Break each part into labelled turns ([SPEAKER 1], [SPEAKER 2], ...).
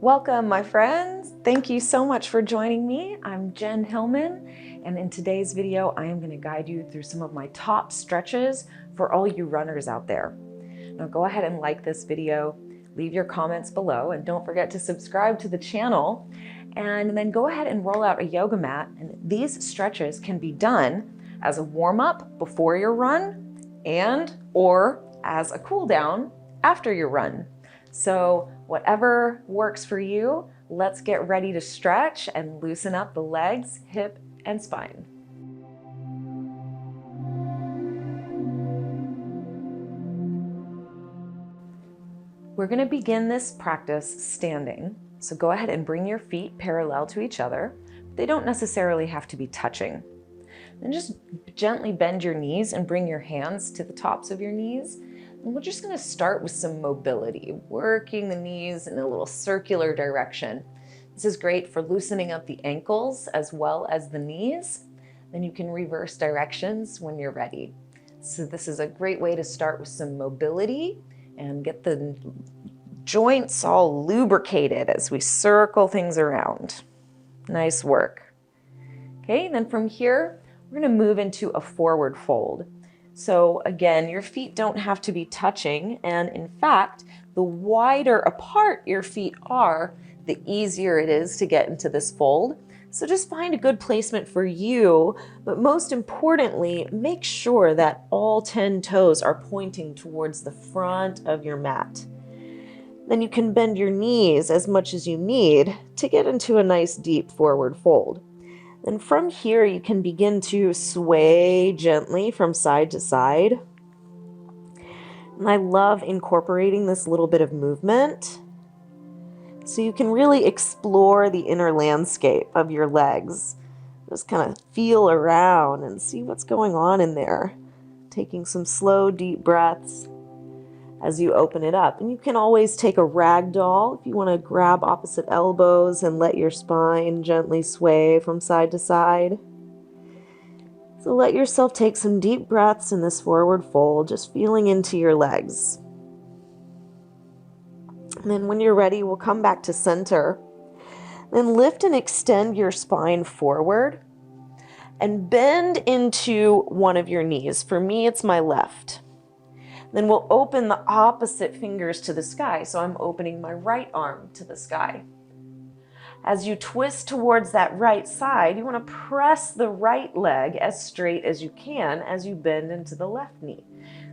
[SPEAKER 1] Welcome, my friends. Thank you so much for joining me. I'm Jen Hilman, and in today's video, I am going to guide you through some of my top stretches for all you runners out there. Now go ahead and like this video, leave your comments below, and don't forget to subscribe to the channel, and then go ahead and roll out a yoga mat. And these stretches can be done as a warm-up before your run or as a cool down after your run. So whatever works for you, let's get ready to stretch and loosen up the legs, hip, and spine. We're going to begin this practice standing. So go ahead and bring your feet parallel to each other. They don't necessarily have to be touching. Then just gently bend your knees and bring your hands to the tops of your knees. And we're just going to start with some mobility, working the knees in a little circular direction. This is great for loosening up the ankles as well as the knees. Then you can reverse directions when you're ready. So this is a great way to start with some mobility and get the joints all lubricated as we circle things around. Nice work. Okay, then from here, we're going to move into a forward fold. So again, your feet don't have to be touching, and in fact, the wider apart your feet are, the easier it is to get into this fold. So just find a good placement for you, but most importantly, make sure that all 10 toes are pointing towards the front of your mat. Then you can bend your knees as much as you need to get into a nice deep forward fold. And from here, you can begin to sway gently from side to side. And I love incorporating this little bit of movement so you can really explore the inner landscape of your legs. Just kind of feel around and see what's going on in there. Taking some slow, deep breaths as you open it up. And you can always take a rag doll if you want to grab opposite elbows and let your spine gently sway from side to side. So let yourself take some deep breaths in this forward fold, just feeling into your legs. And then when you're ready, we'll come back to center. Then lift and extend your spine forward and bend into one of your knees. For me, it's my left. Then we'll open the opposite fingers to the sky. So I'm opening my right arm to the sky. As you twist towards that right side, you want to press the right leg as straight as you can as you bend into the left knee.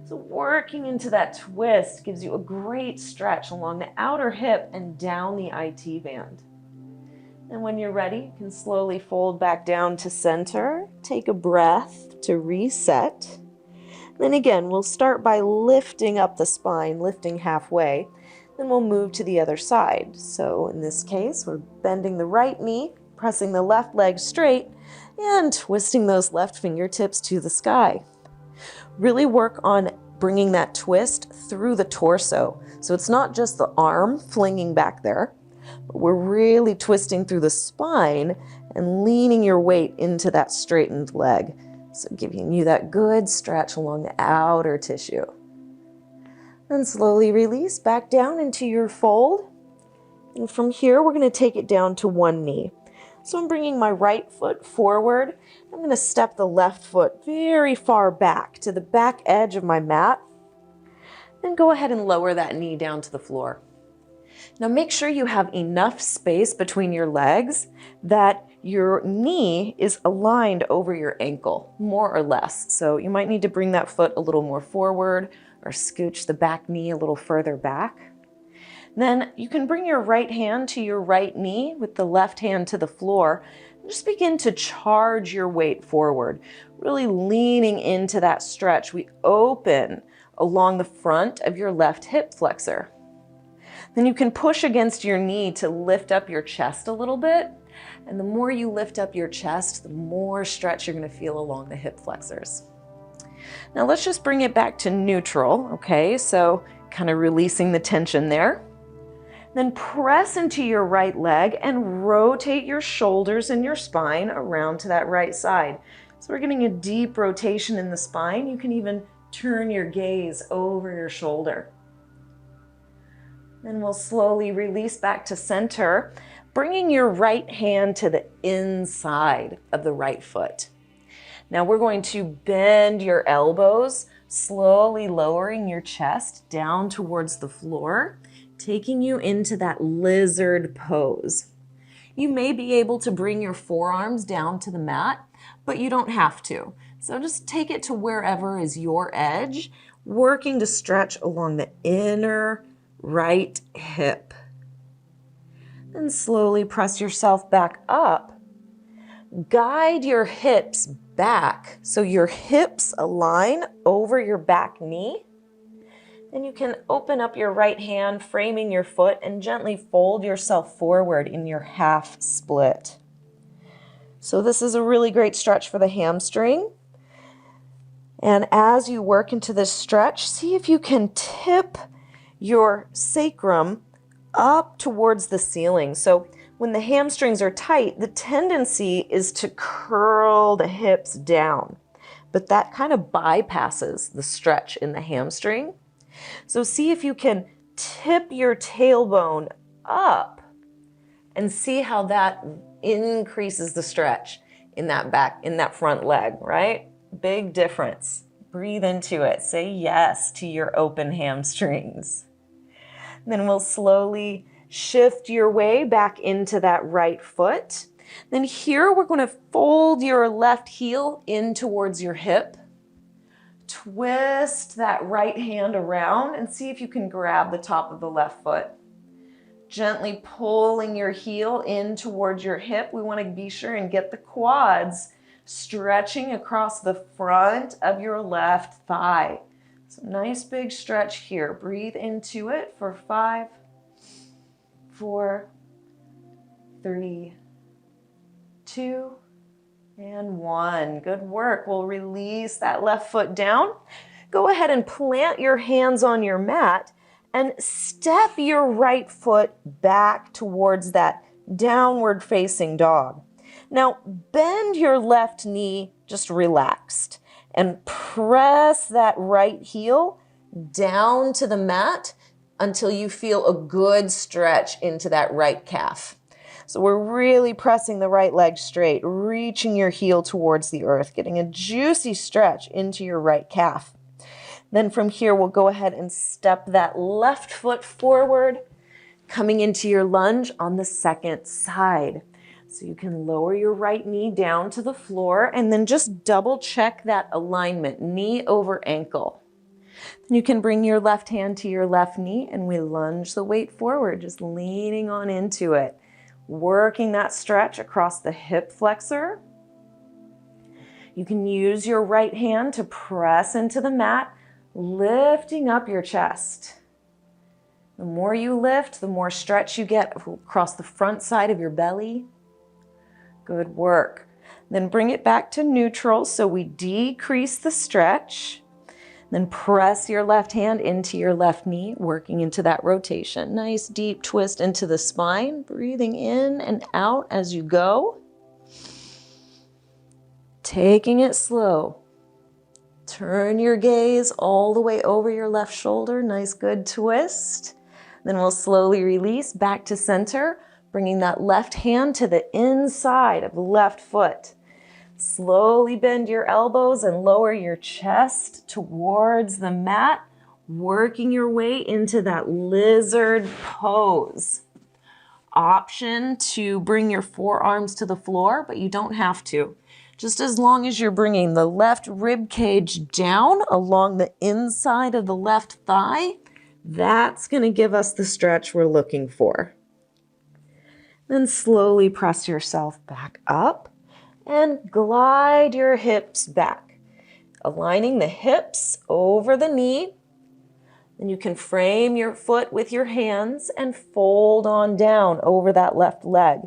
[SPEAKER 1] So working into that twist gives you a great stretch along the outer hip and down the IT band. And when you're ready, you can slowly fold back down to center. Take a breath to reset. Then again, we'll start by lifting up the spine, lifting halfway. Then we'll move to the other side. So in this case, we're bending the right knee, pressing the left leg straight, and twisting those left fingertips to the sky. Really work on bringing that twist through the torso. So it's not just the arm flinging back there, but we're really twisting through the spine and leaning your weight into that straightened leg. So giving you that good stretch along the outer tissue. And slowly release back down into your fold. And from here, we're going to take it down to one knee. So I'm bringing my right foot forward. I'm going to step the left foot very far back to the back edge of my mat. Then go ahead and lower that knee down to the floor. Now make sure you have enough space between your legs that your knee is aligned over your ankle, more or less. So you might need to bring that foot a little more forward or scooch the back knee a little further back. Then you can bring your right hand to your right knee with the left hand to the floor. And just begin to charge your weight forward, really leaning into that stretch. We open along the front of your left hip flexor. Then you can push against your knee to lift up your chest a little bit. And the more you lift up your chest, the more stretch you're going to feel along the hip flexors. Now let's just bring it back to neutral, okay? So kind of releasing the tension there. Then press into your right leg and rotate your shoulders and your spine around to that right side. So we're getting a deep rotation in the spine. You can even turn your gaze over your shoulder. Then we'll slowly release back to center, bringing your right hand to the inside of the right foot. Now we're going to bend your elbows, slowly lowering your chest down towards the floor, taking you into that lizard pose. You may be able to bring your forearms down to the mat, but you don't have to. So just take it to wherever is your edge, working to stretch along the inner right hip. Then slowly press yourself back up. Guide your hips back so your hips align over your back knee. Then you can open up your right hand, framing your foot, and gently fold yourself forward in your half split. So this is a really great stretch for the hamstring. And as you work into this stretch, see if you can tip your sacrum up towards the ceiling. So when the hamstrings are tight, the tendency is to curl the hips down, but that kind of bypasses the stretch in the hamstring. So see if you can tip your tailbone up and see how that increases the stretch in that front leg, right? Big difference. Breathe into it. Say yes to your open hamstrings. Then we'll slowly shift your way back into that right foot. Then here we're going to fold your left heel in towards your hip. Twist that right hand around and see if you can grab the top of the left foot. Gently pulling your heel in towards your hip. We want to be sure and get the quads stretching across the front of your left thigh. So nice big stretch here. Breathe into it for 5, 4, 3, 2, and 1. Good work. We'll release that left foot down. Go ahead and plant your hands on your mat and step your right foot back towards that downward facing dog. Now bend your left knee just relaxed and press that right heel down to the mat until you feel a good stretch into that right calf. So we're really pressing the right leg straight, reaching your heel towards the earth, getting a juicy stretch into your right calf. Then from here, we'll go ahead and step that left foot forward, coming into your lunge on the second side. So you can lower your right knee down to the floor and then just double check that alignment, knee over ankle. Then you can bring your left hand to your left knee and we lunge the weight forward, just leaning on into it. Working that stretch across the hip flexor. You can use your right hand to press into the mat, lifting up your chest. The more you lift, the more stretch you get across the front side of your belly. Good work. Then bring it back to neutral so we decrease the stretch. Then press your left hand into your left knee, working into that rotation. Nice deep twist into the spine, breathing in and out as you go. Taking it slow. Turn your gaze all the way over your left shoulder. Nice good twist. Then we'll slowly release back to center, bringing that left hand to the inside of the left foot. Slowly bend your elbows and lower your chest towards the mat, working your way into that lizard pose. Option to bring your forearms to the floor, but you don't have to. Just as long as you're bringing the left rib cage down along the inside of the left thigh, that's going to give us the stretch we're looking for. Then slowly press yourself back up and glide your hips back, aligning the hips over the knee. Then you can frame your foot with your hands and fold on down over that left leg.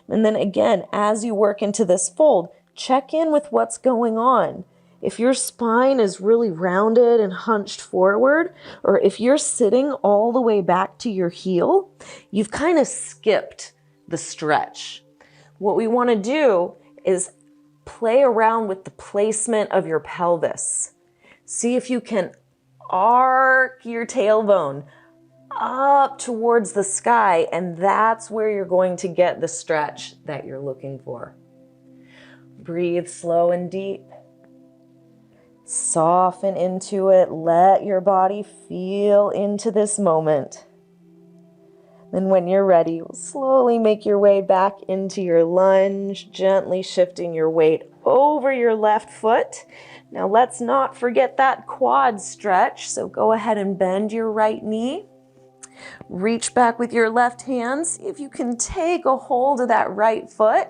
[SPEAKER 1] And then again, as you work into this fold, check in with what's going on. If your spine is really rounded and hunched forward, or if you're sitting all the way back to your heel, you've kind of skipped the stretch. What we want to do is play around with the placement of your pelvis. See if you can arc your tailbone up towards the sky, and that's where you're going to get the stretch that you're looking for. Breathe slow and deep. Soften into it. Let your body feel into this moment. Then when you're ready, you'll slowly make your way back into your lunge, gently shifting your weight over your left foot. Now let's not forget that quad stretch, so go ahead and bend your right knee. Reach back with your left hand. See if you can take a hold of that right foot.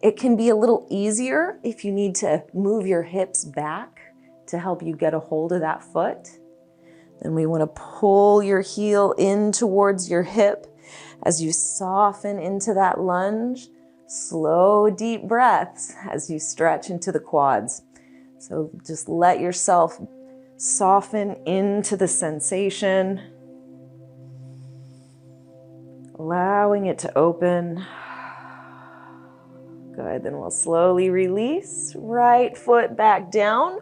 [SPEAKER 1] It can be a little easier if you need to move your hips back to help you get a hold of that foot. Then we want to pull your heel in towards your hip as you soften into that lunge. Slow, deep breaths as you stretch into the quads. So just let yourself soften into the sensation, allowing it to open. Good, then we'll slowly release. Right foot back down.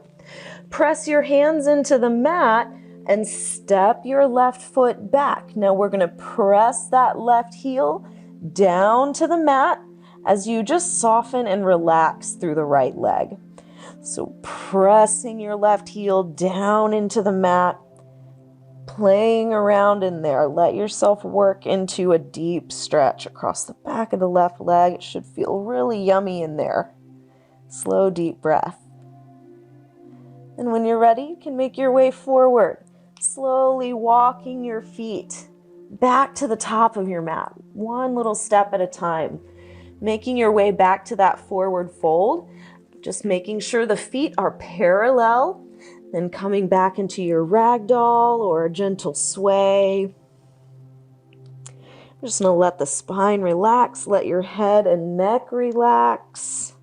[SPEAKER 1] Press your hands into the mat and step your left foot back. Now we're going to press that left heel down to the mat as you just soften and relax through the right leg. So pressing your left heel down into the mat, playing around in there. Let yourself work into a deep stretch across the back of the left leg. It should feel really yummy in there. Slow, deep breath. And when you're ready, you can make your way forward, slowly walking your feet back to the top of your mat, one little step at a time, making your way back to that forward fold, just making sure the feet are parallel, then coming back into your ragdoll or a gentle sway. I'm just going to let the spine relax, let your head and neck relax.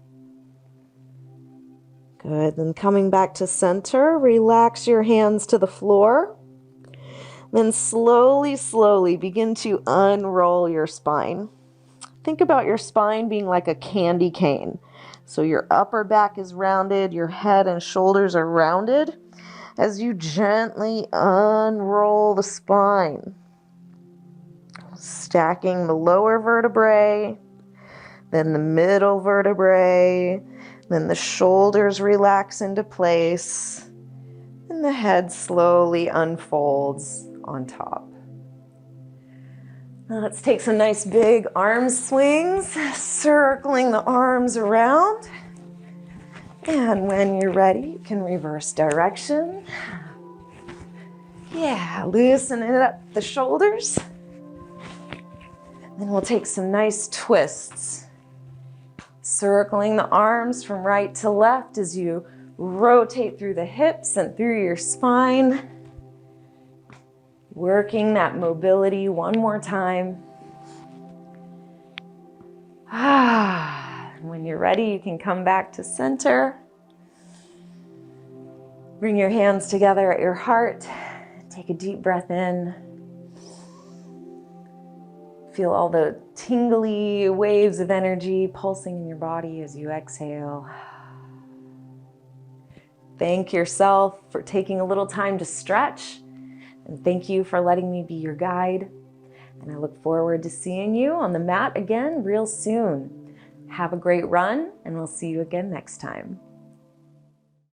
[SPEAKER 1] Good, then coming back to center, relax your hands to the floor. Then slowly begin to unroll your spine. Think about your spine being like a candy cane. So your upper back is rounded, your head and shoulders are rounded as you gently unroll the spine. Stacking the lower vertebrae, then the middle vertebrae, then the shoulders relax into place, and the head slowly unfolds on top. Now let's take some nice big arm swings, circling the arms around. And when you're ready, you can reverse direction. Yeah, loosening up the shoulders. Then we'll take some nice twists, circling the arms from right to left as you rotate through the hips and through your spine. Working that mobility one more time. When you're ready, you can come back to center. Bring your hands together at your heart. Take a deep breath in. Feel all the tingly waves of energy pulsing in your body as you exhale. Thank yourself for taking a little time to stretch. And thank you for letting me be your guide. And I look forward to seeing you on the mat again real soon. Have a great run, and we'll see you again next time.